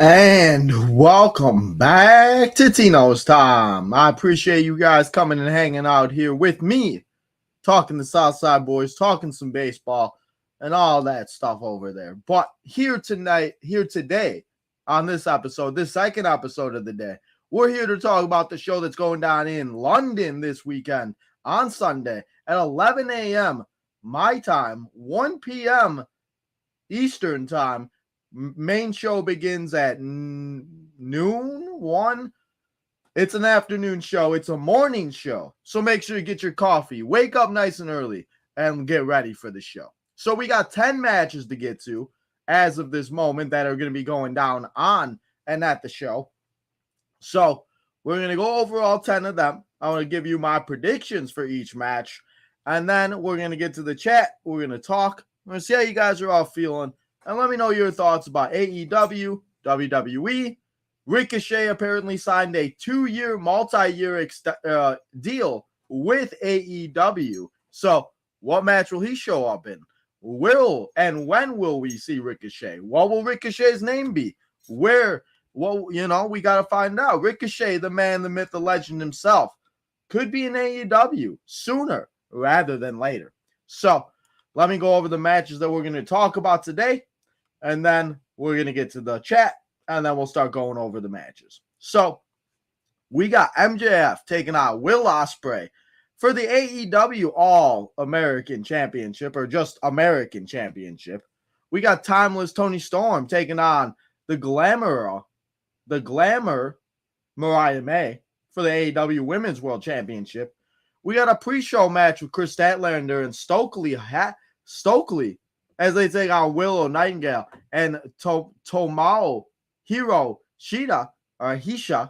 And welcome back to Tino's Time. I appreciate you guys coming and hanging out here with me, talking the Southside Boys, talking some baseball, and all that stuff over there. But here today, on this episode, this second episode of the day, we're here to talk about the show that's going down in London this weekend on Sunday at 11 a.m. my time, 1 p.m. Eastern time. Main show begins at noon, 1. It's an afternoon show. It's a morning show. So make sure you get your coffee. Wake up nice and early and get ready for the show. So we got 10 matches to get to as of this moment that are going to be going down on and at the show. So we're going to go over all 10 of them. I'm going to give you my predictions for each match. And then we're going to get to the chat. We're going to talk. We're going to see how you guys are all feeling. And let me know your thoughts about AEW, WWE. Ricochet apparently signed a 2-year, multi-year deal with AEW. So what match will he show up in? Will and when will we see Ricochet? What will Ricochet's name be? Where? Well, we got to find out. Ricochet, the man, the myth, the legend himself, could be in AEW sooner rather than later. So let me go over the matches that we're going to talk about today. And then we're going to get to the chat, and then we'll start going over the matches. So we got MJF taking on Will Ospreay for the AEW All-American Championship, or just American Championship. We got Timeless Tony Storm taking on the Glamour Mariah May for the AEW Women's World Championship. We got a pre-show match with Chris Statlander and Stokely as they take on Willow Nightingale and Tomohiro Shida or Hisha.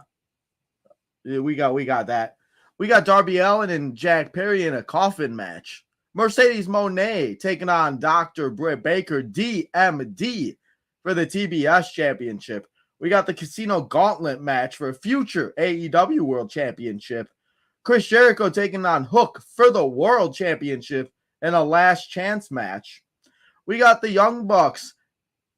We got that. We got Darby Allin and Jack Perry in a coffin match. Mercedes Moné taking on Dr. Britt Baker, DMD, for the TBS Championship. We got the Casino Gauntlet match for a future AEW World Championship. Chris Jericho taking on Hook for the World Championship in a last chance match. We got the Young Bucks,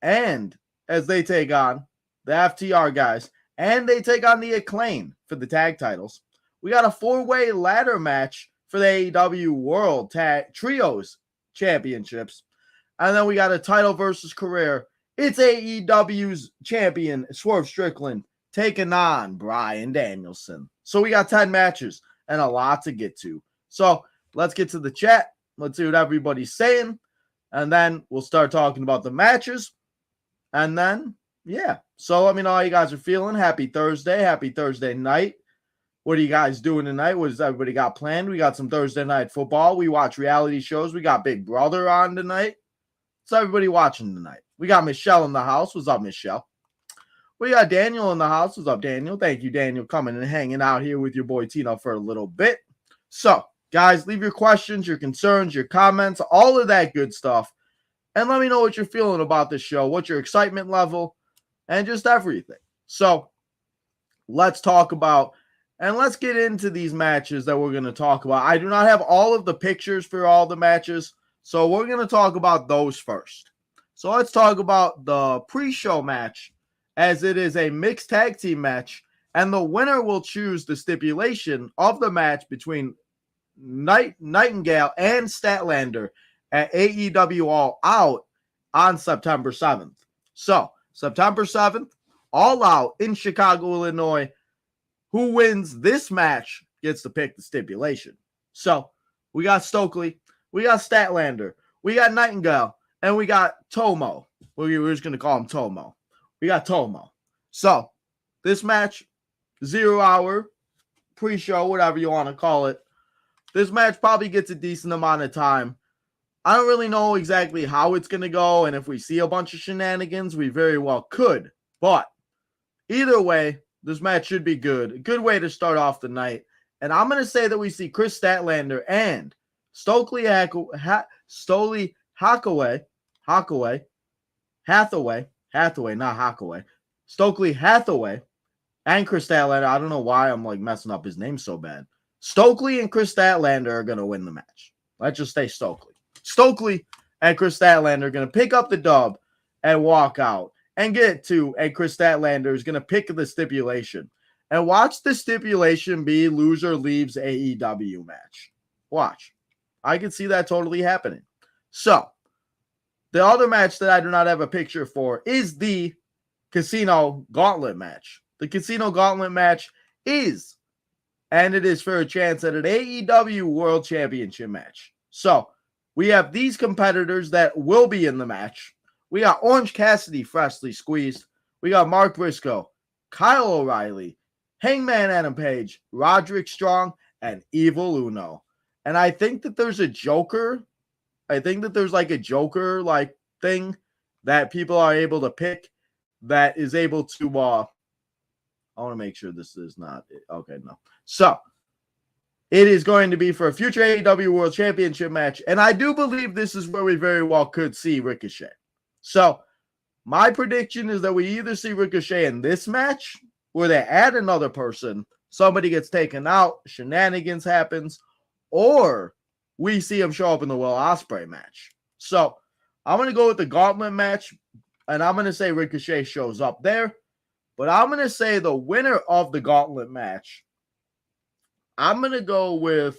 and as they take on the FTR guys, and they take on the Acclaim for the tag titles. We got a 4-way ladder match for the AEW World Tag Trios Championships. And then we got a title versus career. It's AEW's champion, Swerve Strickland, taking on Bryan Danielson. So we got 10 matches and a lot to get to. So let's get to the chat. Let's see what everybody's saying. And then we'll start talking about the matches. And then, yeah. So let me know how you guys are feeling. Happy Thursday. Happy Thursday night. What are you guys doing tonight? What does everybody got planned? We got some Thursday night football. We watch reality shows. We got Big Brother on tonight. What's everybody watching tonight? We got Michelle in the house. What's up, Michelle? We got Daniel in the house. What's up, Daniel? Thank you, Daniel, coming and hanging out here with your boy Tino for a little bit. So, guys, leave your questions, your concerns, your comments, all of that good stuff. And let me know what you're feeling about this show, what's your excitement level, and just everything. So let's talk about, and let's get into these matches that we're going to talk about. I do not have all of the pictures for all the matches, so we're going to talk about those first. So let's talk about the pre-show match, as it is a mixed tag team match, and the winner will choose the stipulation of the match between Nightingale and Statlander at AEW All Out on September 7th. So, September 7th, All Out in Chicago, Illinois. Who wins this match gets to pick the stipulation. So, we got Stokely, we got Statlander, we got Nightingale, and we got Tomo. We're just going to call him Tomo. We got Tomo. So, this match, 0 hour, pre-show, whatever you want to call it. This match probably gets a decent amount of time. I don't really know exactly how it's going to go, and if we see a bunch of shenanigans, we very well could. But either way, this match should be good. A good way to start off the night. And I'm going to say that we see Chris Statlander and Stokely Hathaway, not Hathaway. Stokely Hathaway and Chris Statlander. I don't know why I'm like messing up his name so bad. Stokely and Chris Statlander are going to win the match. Let's just say Stokely. Stokely and Chris Statlander are going to pick up the dub and walk out and get to, and Chris Statlander is going to pick the stipulation. And watch the stipulation be loser leaves AEW match. Watch. I can see that totally happening. So, the other match that I do not have a picture for is the Casino Gauntlet match. The Casino Gauntlet match is, and it is for a chance at an AEW World Championship match. So, we have these competitors that will be in the match. We got Orange Cassidy, freshly squeezed. We got Mark Briscoe, Kyle O'Reilly, Hangman Adam Page, Roderick Strong, and Evil Uno. And I think that there's a Joker. I think that there's like a Joker like thing that people are able to pick that is able to I want to make sure this is not it. Okay, no. So it is going to be for a future AEW World Championship match. And I do believe this is where we very well could see Ricochet. So my prediction is that we either see Ricochet in this match where they add another person, somebody gets taken out, shenanigans happens, or we see him show up in the Will Ospreay match. So I'm going to go with the Gauntlet match, and I'm going to say Ricochet shows up there. But I'm going to say the winner of the Gauntlet match, I'm going to go with,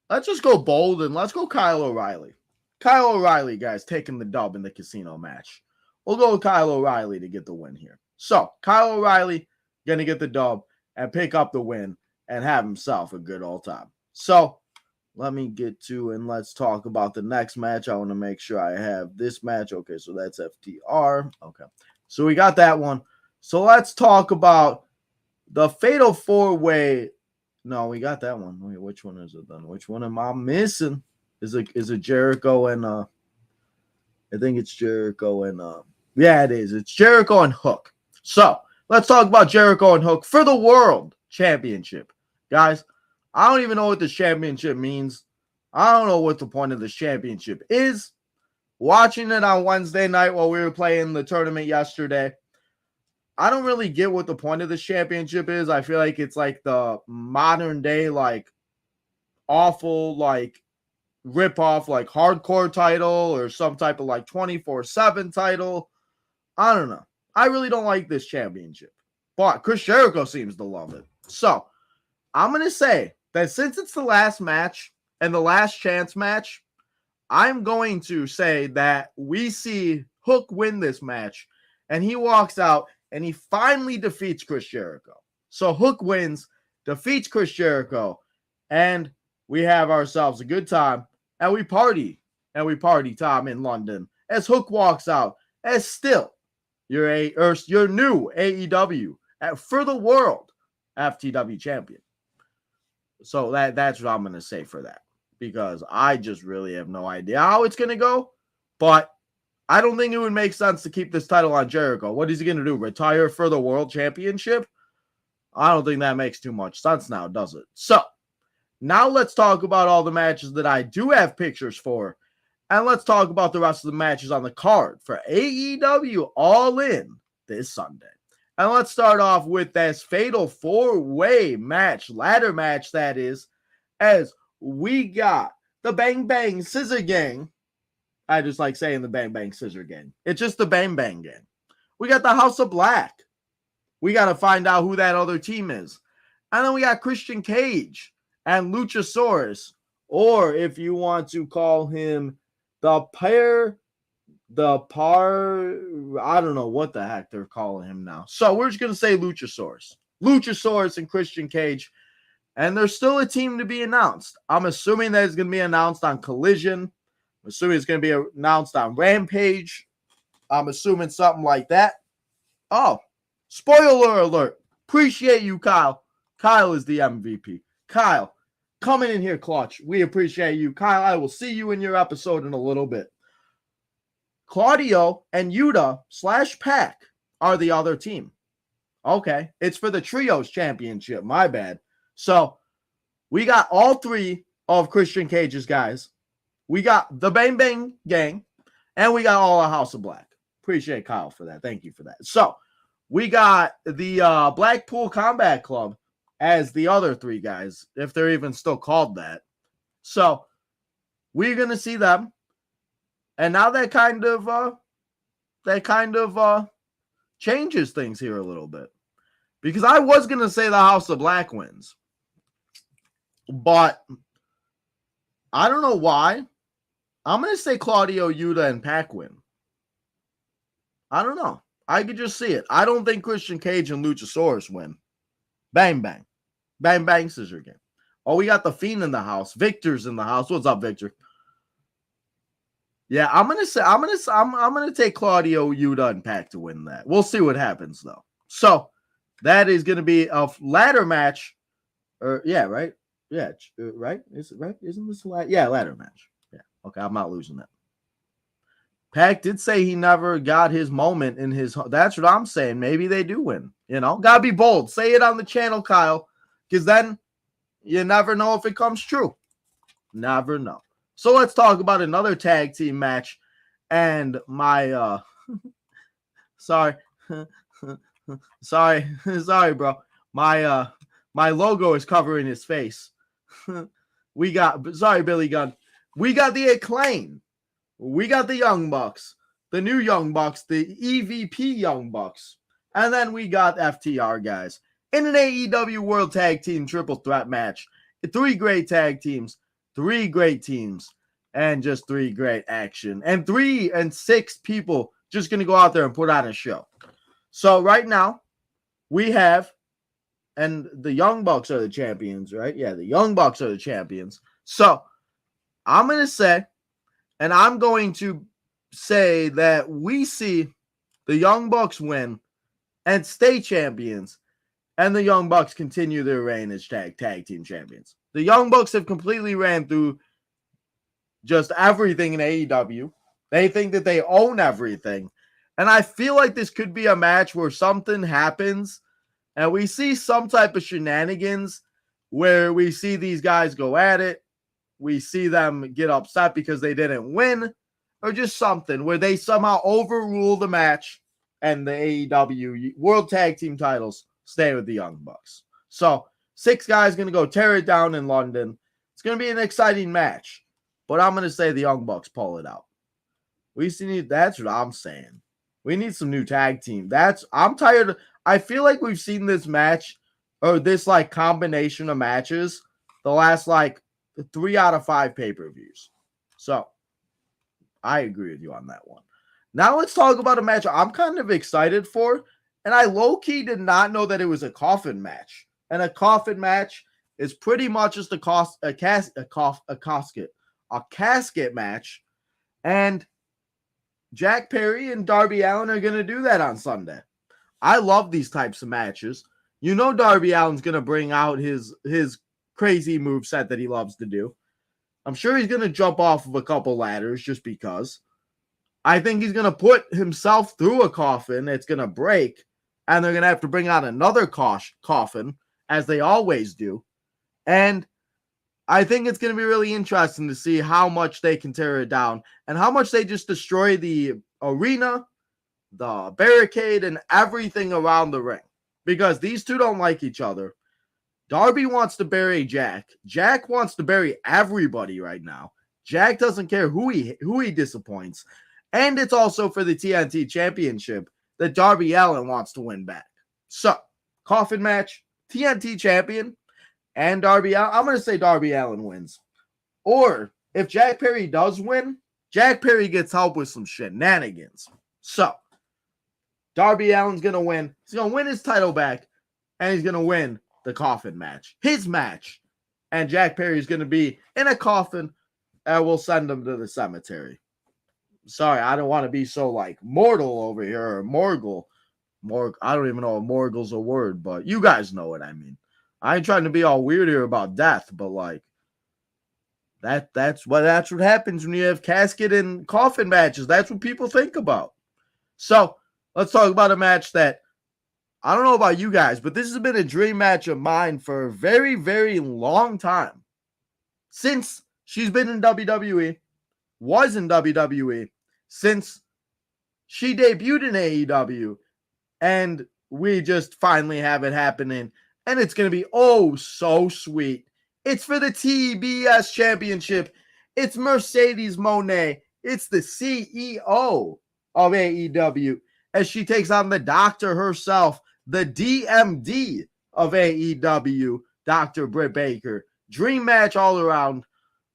let's just go bold and let's go Kyle O'Reilly. Kyle O'Reilly, guys, taking the dub in the Casino match. We'll go with Kyle O'Reilly to get the win here. So, Kyle O'Reilly going to get the dub and pick up the win and have himself a good old time. So, let me get to and let's talk about the next match. I want to make sure I have this match. Okay, so that's FTR. Okay, so we got that one. So, let's talk about the Fatal 4-Way. No, we got that one. Wait, which one is it then? Which one am I missing? Is it Jericho and I think it's Jericho and yeah, it is. It's Jericho and Hook. So let's talk about Jericho and Hook for the World Championship. Guys, I don't even know what this championship means. I don't know what the point of this championship is. Watching it on Wednesday night while we were playing the tournament yesterday, I don't really get what the point of this championship is. I feel like it's like the modern day, like awful, like rip-off, like hardcore title or some type of like 24/7 title. I don't know. I really don't like this championship, but Chris Jericho seems to love it. So I'm going to say that since it's the last match and the last chance match, I'm going to say that we see Hook win this match and he walks out and he finally defeats Chris Jericho. So Hook wins, defeats Chris Jericho, and we have ourselves a good time and we party time in London as Hook walks out as still your new AEW for the World FTW champion. So that's what I'm going to say for that, because I just really have no idea how it's going to go, but I don't think it would make sense to keep this title on Jericho. What is he going to do? Retire for the World Championship? I don't think that makes too much sense now, does it? So now let's talk about all the matches that I do have pictures for. And let's talk about the rest of the matches on the card for AEW All In this Sunday. And let's start off with this Fatal 4-Way match, ladder match that is, as we got the Bang Bang Scissor Gang. I just like saying the Bang Bang Scissor Gang. It's just the Bang Bang Gang. We got the House of Black. We got to find out who that other team is. And then we got Christian Cage and Luchasaurus, or if you want to call him I don't know what the heck they're calling him now. So we're just going to say Luchasaurus. Luchasaurus and Christian Cage. And there's still a team to be announced. I'm assuming that it's going to be announced on Collision. I'm assuming it's going to be announced on Rampage. I'm assuming something like that. Oh, spoiler alert. Appreciate you, Kyle. Kyle is the MVP. Kyle, coming in here clutch. We appreciate you. Kyle, I will see you in your episode in a little bit. Claudio and Yuta / Pac are the other team. Okay, it's for the Trios Championship. My bad. So we got all three of Christian Cage's guys. We got the Bang Bang Gang, and we got all of House of Black. Appreciate Kyle for that. Thank you for that. So we got the Blackpool Combat Club as the other three guys, if they're even still called that. So we're going to see them. And now that kind of that kind of changes things here a little bit. Because I was going to say the House of Black wins. But I don't know why. I'm going to say Claudio, Yuta, and Pac win. I don't know. I could just see it. I don't think Christian Cage and Luchasaurus win. Bang, bang. Bang, bang, scissor game. Oh, we got the Fiend in the house. Victor's in the house. What's up, Victor? Yeah, I'm gonna take Claudio, Yuta, and Pac to win that. We'll see what happens though. So that is gonna be a ladder match. Yeah, right? Yeah, right? Is it right? Isn't this a ladder? Yeah, ladder match. Yeah. Okay, I'm not losing that. Pac did say he never got his moment in his. That's what I'm saying. Maybe they do win. Gotta be bold. Say it on the channel, Kyle, because then you never know if it comes true. Never know. So let's talk about another tag team match. And my sorry, bro. My logo is covering his face. Sorry, Billy Gunn. We got the Acclaim. We got the Young Bucks, the new Young Bucks, the EVP Young Bucks. And then we got FTR guys in an AEW World Tag Team Triple Threat match. 3 great tag teams, 3 great teams, and just 3 great action. And 3 and 6 people just going to go out there and put on a show. So right now, we have, and the Young Bucks are the champions, right? Yeah, the Young Bucks are the champions. So I'm going to say, and I'm going to say that we see the Young Bucks win and stay champions, and the Young Bucks continue their reign as tag team champions. The Young Bucks have completely ran through just everything in AEW. They think that they own everything. And I feel like this could be a match where something happens and we see some type of shenanigans where we see these guys go at it. We see them get upset because they didn't win, or just something where they somehow overrule the match and the AEW World Tag Team titles stay with the Young Bucks. So 6 guys going to go tear it down in London. It's going to be an exciting match, but I'm going to say the Young Bucks pull it out. That's what I'm saying. We need some new tag team. I'm tired. I feel like we've seen this match or this combination of matches the last 3 out of 5 pay-per-views. So I agree with you on that one. Now let's talk about a match I'm kind of excited for. And I low-key did not know that it was a coffin match. And a coffin match is pretty much just a casket match. And Jack Perry and Darby Allin are going to do that on Sunday. I love these types of matches. Darby Allin's going to bring out his crazy moveset that he loves to do. I'm sure he's going to jump off of a couple ladders just because. I think he's going to put himself through a coffin. It's going to break. And they're going to have to bring out another coffin, as they always do. And I think it's going to be really interesting to see how much they can tear it down and how much they just destroy the arena, the barricade, and everything around the ring. Because these two don't like each other. Darby wants to bury Jack. Jack wants to bury everybody right now. Jack doesn't care who he disappoints. And it's also for the TNT Championship that Darby Allin wants to win back. So, coffin match, TNT Champion, and Darby Allin. I'm going to say Darby Allin wins. Or, if Jack Perry does win, Jack Perry gets help with some shenanigans. So, Darby Allin's going to win. He's going to win his title back, and he's going to win the coffin match. His match. And Jack Perry's going to be in a coffin, and we'll send him to the cemetery. Sorry, I don't want to be so mortal over here, or Morgul. I don't even know if Morgul's a word, but you guys know what I mean. I ain't trying to be all weird here about death, but that's what happens when you have casket and coffin matches. That's what people think about. So let's talk about a match that I don't know about you guys, but this has been a dream match of mine for a very, very long time. Since she's been in WWE, was in WWE, since she debuted in AEW, and we just finally have it happening, and it's going to be oh so sweet. It's for the TBS Championship. It's Mercedes Moné. It's the CEO of AEW as she takes on the doctor herself, the DMD of AEW, Dr. Britt Baker. Dream match all around.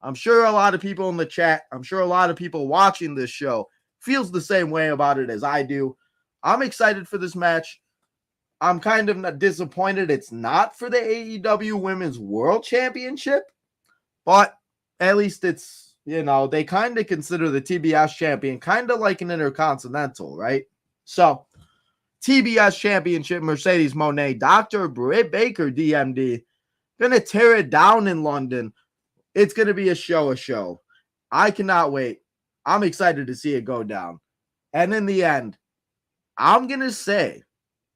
I'm sure a lot of people in the chat, I'm sure a lot of people watching this show feels the same way about it as I do. I'm excited for this match. I'm kind of not disappointed it's not for the AEW Women's World Championship, but at least it's, they kind of consider the TBS champion kind of like an Intercontinental, right? So, TBS Championship, Mercedes Moné, Dr. Britt Baker, DMD, gonna tear it down in London. It's gonna be a show. I cannot wait. I'm excited to see it go down. And in the end, I'm gonna say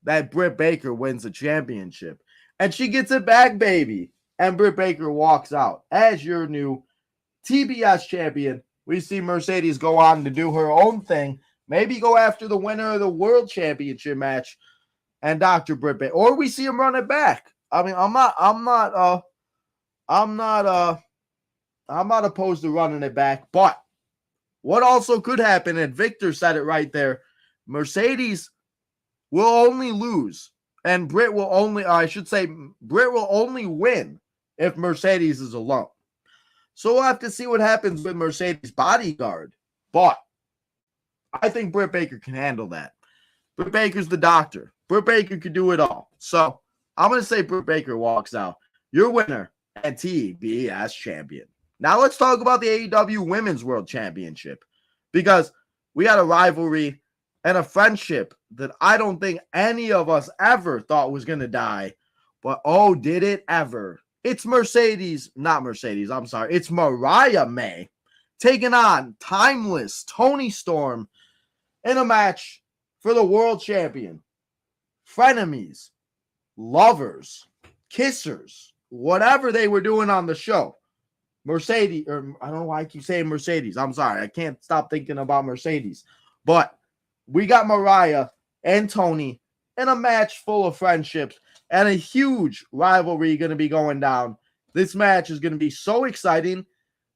that Britt Baker wins the championship. And she gets it back, baby. And Britt Baker walks out as your new TBS champion. We see Mercedes go on to do her own thing. Maybe go after the winner of the World Championship match and Dr. Britt Baker. Or we see him run it back. I mean, I'm not opposed to running it back. But what also could happen, and Victor said it right there, Mercedes will only lose, and Britt will only win if Mercedes is alone. So we'll have to see what happens with Mercedes' bodyguard. But I think Britt Baker can handle that. Britt Baker's the doctor. Britt Baker could do it all. So I'm going to say Britt Baker walks out. Your winner and TBS champion. Now let's talk about the AEW Women's World Championship, because we got a rivalry and a friendship that I don't think any of us ever thought was going to die. But oh, did it ever. It's It's Mariah May taking on Timeless Toni Storm in a match for the world champion. Frenemies, lovers, kissers, whatever they were doing on the show. Mercedes, or I don't know why I keep saying Mercedes. I'm sorry. I can't stop thinking about Mercedes. But we got Mariah and Toni in a match full of friendships and a huge rivalry going to be going down. This match is going to be so exciting.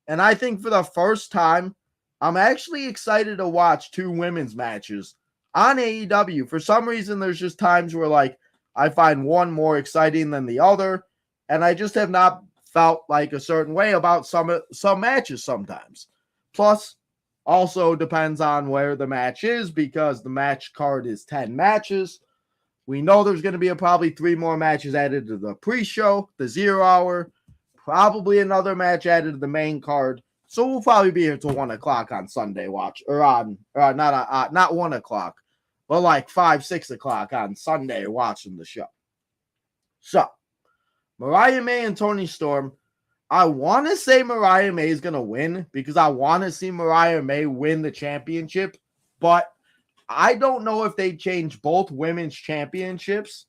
And I think for the first time, I'm actually excited to watch two women's matches on AEW. For some reason, there's just times where I find one more exciting than the other. And I just have not felt like a certain way about some matches sometimes. Plus, also depends on where the match is, because the match card is 10 matches. We know there's going to be probably 3 more matches added to the pre-show, the 0 hour, probably another match added to the main card. So we'll probably be here till 1 o'clock on Sunday not 1 o'clock, but like 5, 6 o'clock on Sunday watching the show. So, Mariah May and Toni Storm. I want to say Mariah May is going to win because I want to see Mariah May win the championship, but I don't know if they change both women's championships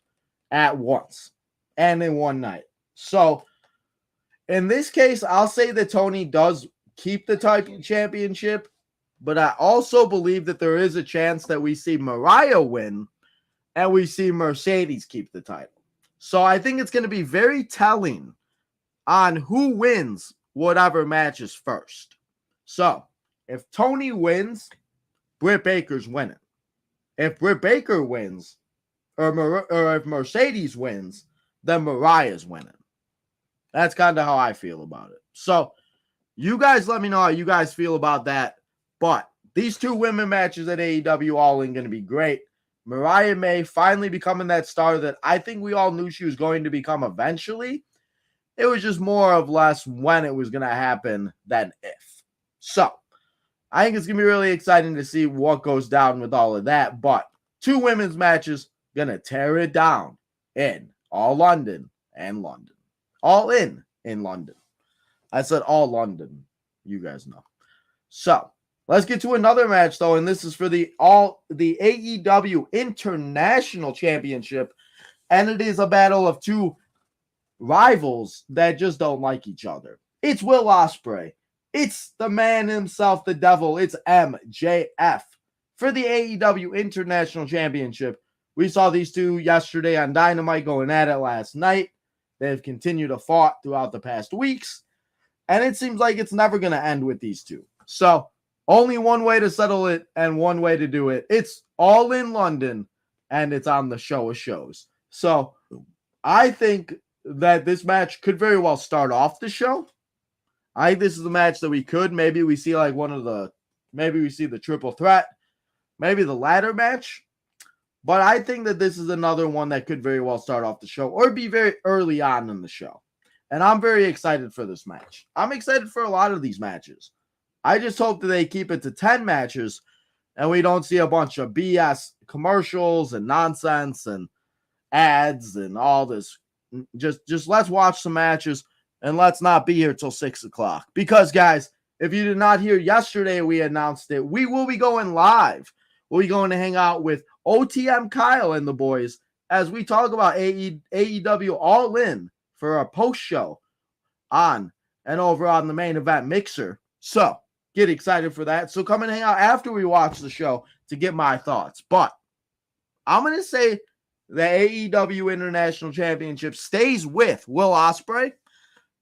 at once and in one night. So in this case, I'll say that Toni does keep the championship, but I also believe that there is a chance that we see Mariah win and we see Mercedes keep the title. So I think it's going to be very telling on who wins whatever matches first. So if Toni wins, Britt Baker's winning. If Britt Baker wins, or if Mercedes wins, then Mariah's winning. That's kind of how I feel about it. So you guys let me know how you guys feel about that. But these two women matches at AEW All In going to be great. Mariah May finally becoming that star that I think we all knew she was going to become eventually. It was just more or less when it was going to happen than if. So I think it's going to be really exciting to see what goes down with all of that. But two women's matches going to tear it down in All London and London. All in London. I said All London. You guys know. So let's get to another match, though, and this is for the AEW International Championship, and it is a battle of two rivals that just don't like each other. It's Will Ospreay. It's the man himself, the devil. It's MJF for the AEW International Championship. We saw these two yesterday on Dynamite going at it last night. They've continued to fight throughout the past weeks, and it seems like it's never going to end with these two. So Only one way to settle it and one way to do it. It's All in London, and it's on the show of shows. So I think that this match could very well start off the show. I think this is a match that we could. Maybe we see like maybe we see the triple threat, maybe the ladder match. But I think that this is another one that could very well start off the show or be very early on in the show. And I'm very excited for this match. I'm excited for a lot of these matches. I just hope that they keep it to 10 matches and we don't see a bunch of BS commercials and nonsense and ads and all this. Just let's watch some matches and let's not be here till 6 o'clock. Because, guys, if you did not hear yesterday, we announced it. We will be going live. We'll be going to hang out with OTM Kyle and the boys as we talk about AEW All In for a post show on and over on the main event Mixer. So get excited for that. So come and hang out after we watch the show to get my thoughts. But I'm going to say the AEW International Championship stays with Will Ospreay.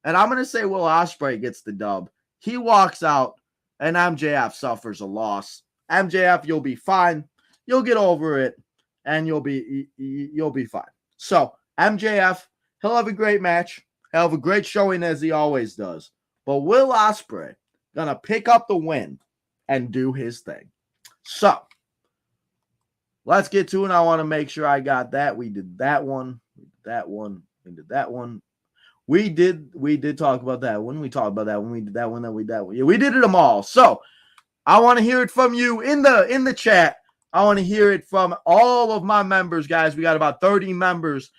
And I'm going to say Will Ospreay gets the dub. He walks out and MJF suffers a loss. MJF, you'll be fine. You'll get over it and you'll be fine. So MJF, he'll have a great match. He'll have a great showing as he always does. But Will Ospreay gonna pick up the win and do his thing. So let's get to it. I want to make sure I got that. We did that one. We did that one. We did that one. We did talk about that one. We talked about that one. We did that one. Then we did that one. Yeah, we did them all. So I want to hear it from you in the chat. I want to hear it from all of my members, guys. We got about 30 members.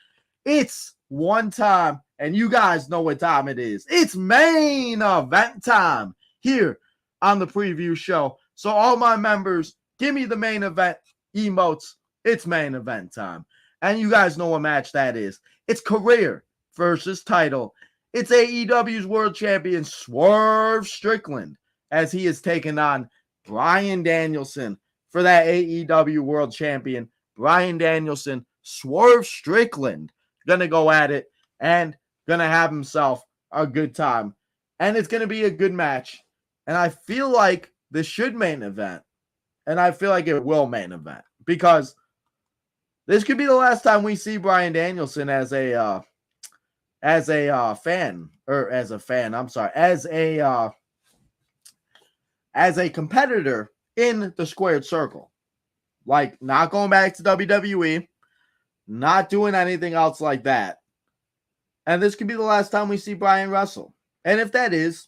It's one time, and you guys know what time it is. It's main event time here on the preview show. So all my members, give me the main event emotes. It's main event time. And you guys know what match that is. It's career versus title. It's AEW's world champion Swerve Strickland as he is taking on Bryan Danielson for that AEW world champion. Bryan Danielson, Swerve Strickland, gonna go at it and gonna have himself a good time. And it's gonna be a good match. And I feel like this should main event. And I feel like it will main event because this could be the last time we see Bryan Danielson as a competitor in the squared circle. Like, not going back to WWE, not doing anything else like that. And this could be the last time we see Bryan wrestle. And if that is,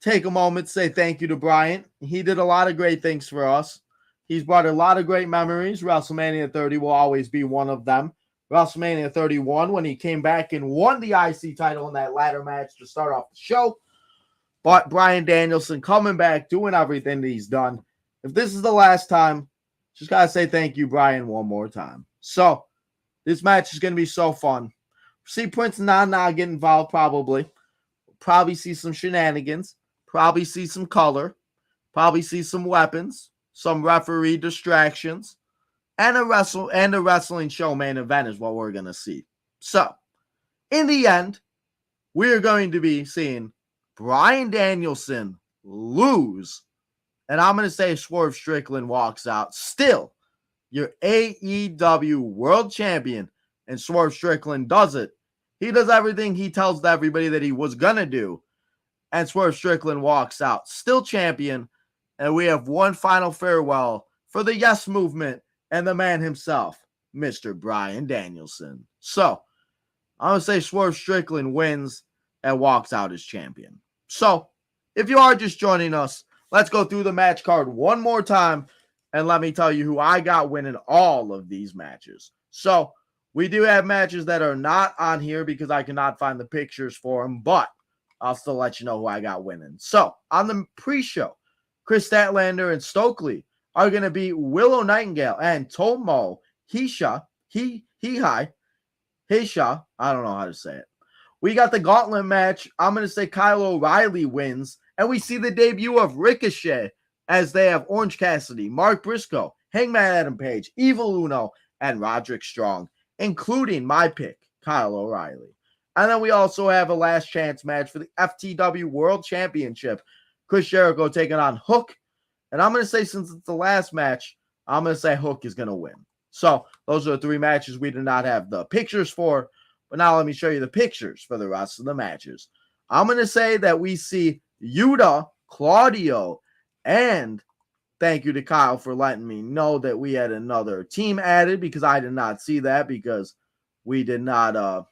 take a moment to say thank you to Bryan. He did a lot of great things for us. He's brought a lot of great memories. WrestleMania 30 will always be one of them. WrestleMania 31 when he came back and won the IC title in that ladder match to start off the show. But Bryan Danielson coming back, doing everything that he's done. If this is the last time, just got to say thank you, Bryan, one more time. So, this match is going to be so fun. See Prince Nana get involved probably. Probably see some shenanigans. Probably see some color. Probably see some weapons. Some referee distractions. And a wrestling show main event is what we're going to see. So, in the end, we're going to be seeing Bryan Danielson lose. And I'm going to say Swerve Strickland walks out. Still, your AEW World Champion. And Swerve Strickland does it. He does everything he tells everybody that he was going to do. And Swerve Strickland walks out. Still champion. And we have one final farewell for the Yes Movement and the man himself, Mr. Bryan Danielson. So, I'm going to say Swerve Strickland wins and walks out as champion. So, if you are just joining us, let's go through the match card one more time and let me tell you who I got winning all of these matches. So, we do have matches that are not on here because I cannot find the pictures for them, but I'll still let you know who I got winning. So, on the pre-show, Chris Statlander and Stokely are going to be Willow Nightingale and Tomo Hisha. I don't know how to say it. We got the gauntlet match. I'm going to say Kyle O'Reilly wins. And we see the debut of Ricochet as they have Orange Cassidy, Mark Briscoe, Hangman Adam Page, Evil Uno, and Roderick Strong, including my pick, Kyle O'Reilly. And then we also have a last chance match for the FTW World Championship. Chris Jericho taking on Hook And I'm going to say, since it's the last match, I'm going to say Hook is going to win. So those are the 3 matches we did not have the pictures for. But now let me show you the pictures for the rest of the matches. I'm going to say that we see Yuta, Claudio, and thank you to Kyle for letting me know that we had another team added, because I did not see that, because we did not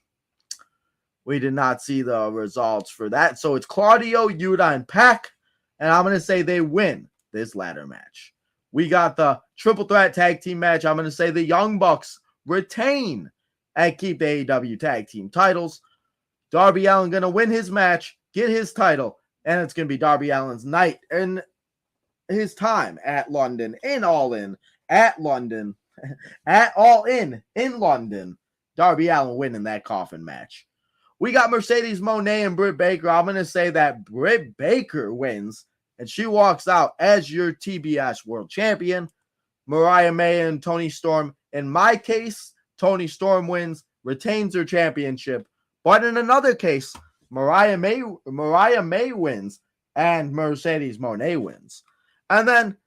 see the results for that. So it's Claudio, Yuta, and Pac, and I'm going to say they win this ladder match. We got the triple threat tag team match. I'm going to say the Young Bucks retain and keep the AEW tag team titles. Darby Allin going to win his match, get his title, and it's going to be Darby Allin's night and his time at London, in All In, at London, at All In London. Darby Allin winning that coffin match. We got Mercedes Moné and Britt Baker. I'm going to say that Britt Baker wins, and she walks out as your TBS World Champion. Mariah May and Toni Storm. In my case, Toni Storm wins, retains her championship. But in another case, Mariah May wins, and Mercedes Moné wins. And then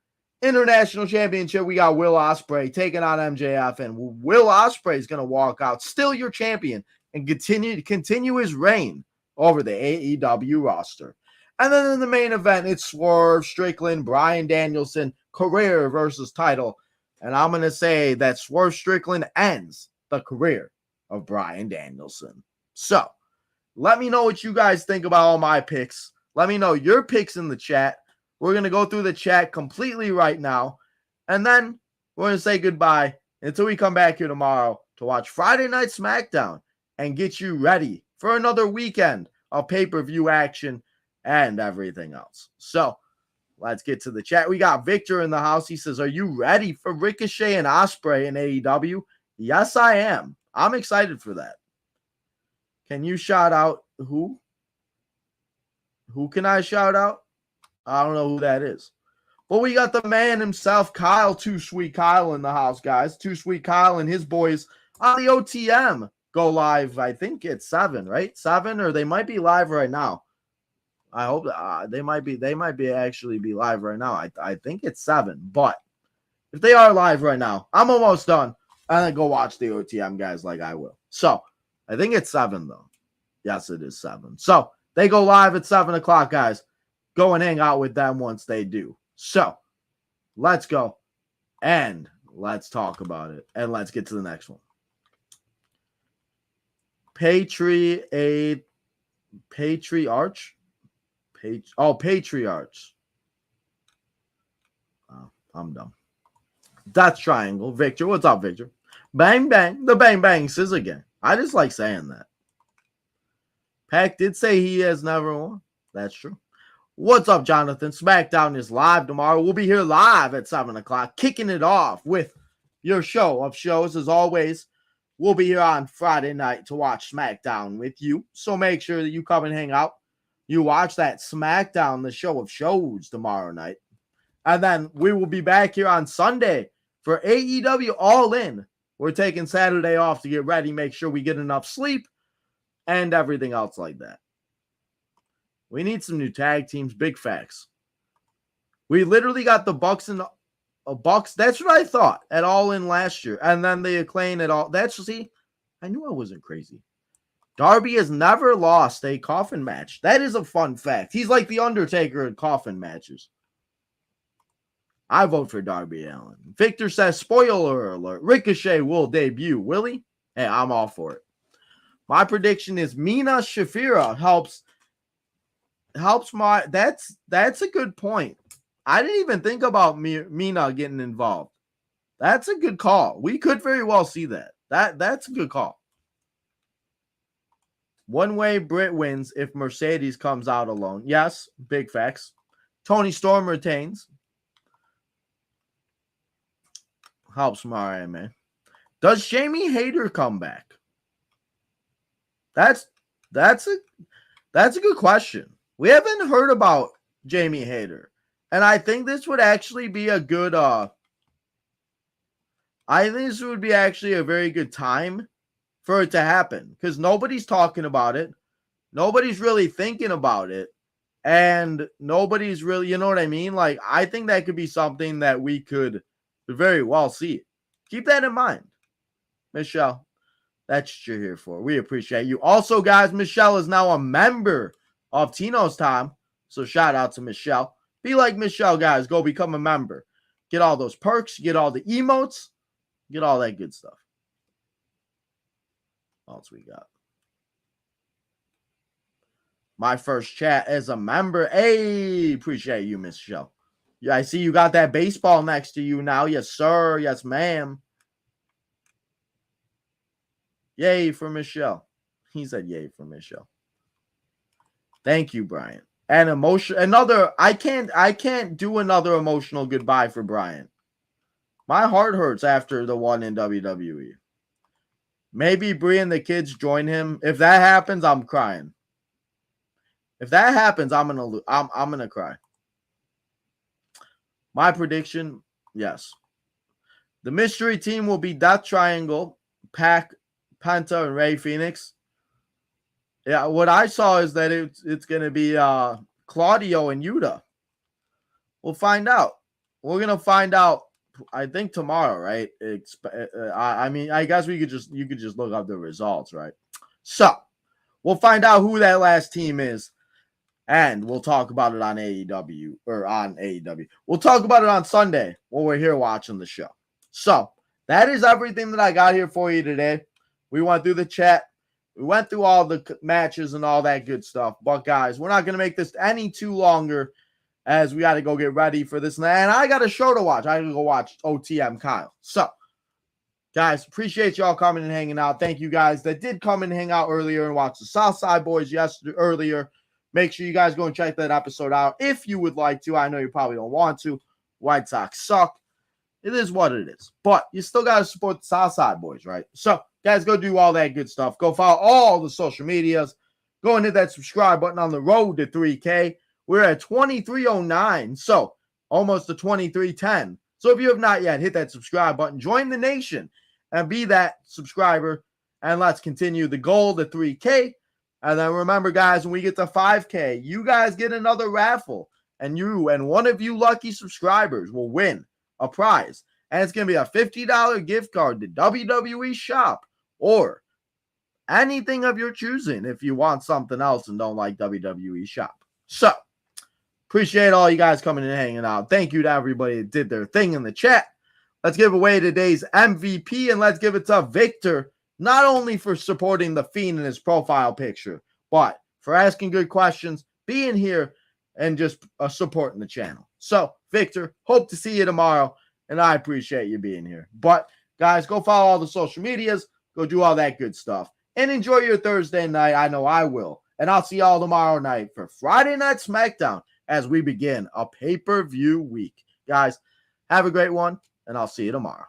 International Championship, we got Will Ospreay taking on MJF, and Will Ospreay is going to walk out, still your champion, and continue his reign over the AEW roster. And then in the main event, it's Swerve Strickland, Bryan Danielson, career versus title. And I'm going to say that Swerve Strickland ends the career of Bryan Danielson. So, let me know what you guys think about all my picks. Let me know your picks in the chat. We're going to go through the chat completely right now. And then we're going to say goodbye until we come back here tomorrow to watch Friday Night SmackDown and get you ready for another weekend of pay-per-view action and everything else. So, let's get to the chat. We got Victor in the house. He says, are you ready for Ricochet and Ospreay in AEW? Yes, I am. I'm excited for that. Can you shout out who? Who can I shout out? I don't know who that is. But we got the man himself, Kyle, Too Sweet Kyle in the house, guys. Too Sweet Kyle and his boys on the OTM go live. I think it's 7, right? 7, or they might be live right now. I hope they might be actually be live right now. I think it's 7, but if they are live right now, I'm almost done. And then go watch the OTM guys like I will. So I think it's 7 though. Yes, it is 7. So they go live at 7 o'clock, guys. Go and hang out with them once they do. So let's go and let's talk about it. And let's get to the next one. Patriarch. Patriarchs. Oh, I'm dumb. That's Triangle. Victor. What's up, Victor? Bang, bang. The Bang Bang says again. I just like saying that. Pac did say he has never won. That's true. What's up, Jonathan? SmackDown is live tomorrow. We'll be here live at 7 o'clock, kicking it off with your show of shows. As always, we'll be here on Friday night to watch SmackDown with you. So make sure that you come and hang out. You watch that SmackDown, the show of shows, tomorrow night. And then we will be back here on Sunday for AEW All In. We're taking Saturday off to get ready, make sure we get enough sleep, and everything else like that. We need some new tag teams. Big facts. We literally got the Bucks and Bucks. That's what I thought at All In last year. And then the Acclaim at all. See, I knew I wasn't crazy. Darby has never lost a coffin match. That is a fun fact. He's like the Undertaker in coffin matches. I vote for Darby Allin. Victor says, spoiler alert, Ricochet will debut. Will he? Hey, I'm all for it. My prediction is Mina Shafira helps my. That's a good point. I didn't even think about Mina getting involved. That's a good call. We could very well see that. That's a good call. One way Britt wins if Mercedes comes out alone. Yes, big facts. Toni Storm retains. Helps Mariah, man. Does Jamie Hayter come back? That's a good question. We haven't heard about Jamie Hayter. And I think this would actually be a good I think this would be actually a very good time for it to happen, because nobody's talking about it. Nobody's really thinking about it. and nobody's really, you know what I mean? Like, I think that could be something that we could very well see. Keep that in mind. Michelle, that's what you're here for. We appreciate you. Also, guys, Michelle is now a member of Tino's Time. So shout out to Michelle. Be like Michelle, guys. Go become a member. Get all those perks. Get all the emotes. Get all that good stuff. What else we got? My first chat as a member. Hey, appreciate you, Michelle. Yeah, I see you got that baseball next to you now. Yes, sir. Yes, ma'am. Yay for Michelle. He said yay for Michelle. Thank you, Brian. And I can't do another emotional goodbye for Brian. My heart hurts after the one in WWE. Maybe Brie and the kids join him. If that happens, I'm crying. If that happens, I'm gonna cry. My prediction, yes. The mystery team will be Death Triangle, Pac, Penta, and Rey Fenix. Yeah, what I saw is that it's gonna be Claudio and Yuta. We'll find out. We're gonna find out. I think tomorrow, right? I mean, I guess you could just look up the results, right? So we'll find out who that last team is, and we'll talk about it on AEW or on AEW. We'll talk about it on Sunday when we're here watching the show. So that is everything that I got here for you today. We went through the chat. We went through all the matches and all that good stuff. But guys, we're not gonna make this any too longer, as we got to go get ready for this. And I got a show to watch. I got to go watch OTM Kyle. So, guys, appreciate y'all coming and hanging out. Thank you guys that did come and hang out earlier and watch the Southside Boys earlier. Make sure you guys go and check that episode out if you would like to. I know you probably don't want to. White Sox suck. It is what it is. But you still got to support the Southside Boys, right? So, guys, go do all that good stuff. Go follow all the social medias. Go and hit that subscribe button on the road to 3K. We're at 2309, so almost to 2310. So if you have not yet, hit that subscribe button. Join the nation and be that subscriber. And let's continue the goal to 3K. And then remember, guys, when we get to 5K, you guys get another raffle. And one of you lucky subscribers will win a prize. And it's going to be a $50 gift card to WWE Shop or anything of your choosing if you want something else and don't like WWE Shop. So, appreciate all you guys coming and hanging out. Thank you to everybody that did their thing in the chat. Let's give away today's MVP, and let's give it to Victor, not only for supporting The Fiend in his profile picture, but for asking good questions, being here, and just supporting the channel. So, Victor, hope to see you tomorrow, and I appreciate you being here. But, guys, go follow all the social medias. Go do all that good stuff. And enjoy your Thursday night. I know I will. And I'll see y'all tomorrow night for Friday Night SmackDown as we begin a pay-per-view week. Guys, have a great one, and I'll see you tomorrow.